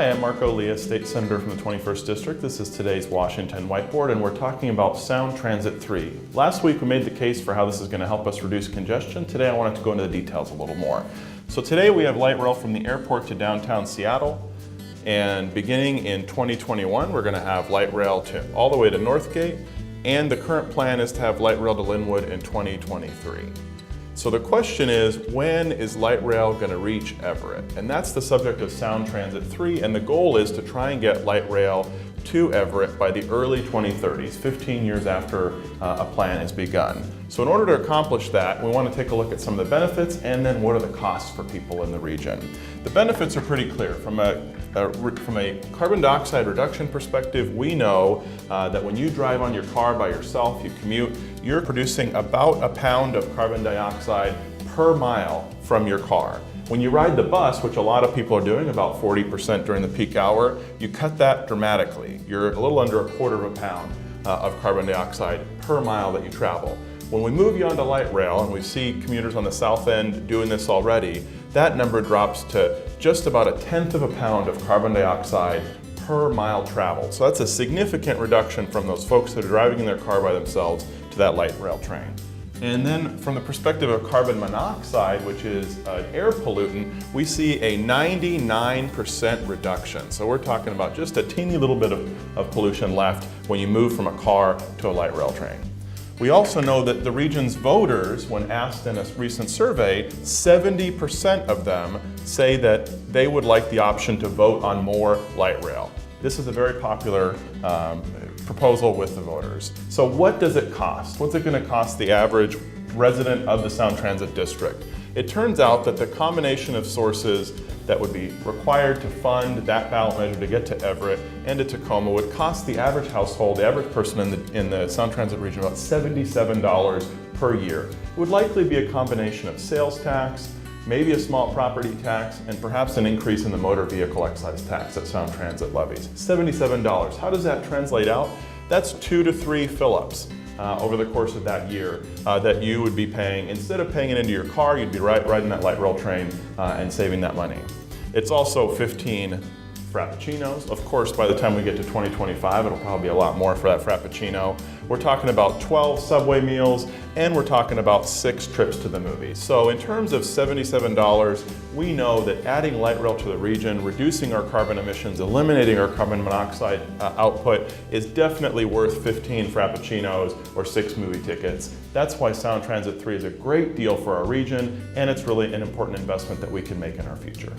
Hi, I'm Marco Liias, State Senator from the 21st District. This is today's Washington Whiteboard, and we're talking about Sound Transit 3. Last week we made the case for how this is going to help us reduce congestion. Today I wanted to go into the details a little more. So today we have light rail from the airport to downtown Seattle, and beginning in 2021 we're going to have light rail all the way to Northgate, and the current plan is to have light rail to Linwood in 2023. So the question is, when is light rail going to reach Everett? And that's the subject of Sound Transit 3, and the goal is to try and get light rail to Everett by the early 2030s, 15 years after a plan is begun. So in order to accomplish that, we want to take a look at some of the benefits and then what are the costs for people in the region. The benefits are pretty clear. From a carbon dioxide reduction perspective, we know that when you drive on your car by yourself, you commute, you're producing about a pound of carbon dioxide per mile from your car. When you ride the bus, which a lot of people are doing, about 40% during the peak hour, you cut that dramatically. You're a little under a quarter of a pound of carbon dioxide per mile that you travel. When we move you onto light rail, and we see commuters on the south end doing this already, that number drops to just about a tenth of a pound of carbon dioxide per mile traveled. So that's a significant reduction from those folks that are driving in their car by themselves to that light rail train. And then from the perspective of carbon monoxide, which is an air pollutant, we see a 99% reduction. So we're talking about just a teeny little bit of pollution left when you move from a car to a light rail train. We also know that the region's voters, when asked in a recent survey, 70% of them say that they would like the option to vote on more light rail. This is a very popular proposal with the voters. So what does it cost? What's it going to cost the average resident of the Sound Transit District? It turns out that the combination of sources that would be required to fund that ballot measure to get to Everett and to Tacoma would cost the average household, the average person in the Sound Transit region, about $77 per year. It would likely be a combination of sales tax, maybe a small property tax, and perhaps an increase in the motor vehicle excise tax that Sound Transit levies. $77. How does that translate out? That's 2 to 3 fill-ups over the course of that year that you would be paying. Instead of paying it into your car, you'd be riding that light rail train and saving that money. It's also 15 Frappuccinos. Of course, by the time we get to 2025, it'll probably be a lot more for that Frappuccino. We're talking about 12 Subway meals, and we're talking about 6 trips to the movies. So in terms of $77, we know that adding light rail to the region, reducing our carbon emissions, eliminating our carbon monoxide output is definitely worth 15 Frappuccinos or 6 movie tickets. That's why Sound Transit 3 is a great deal for our region, and it's really an important investment that we can make in our future.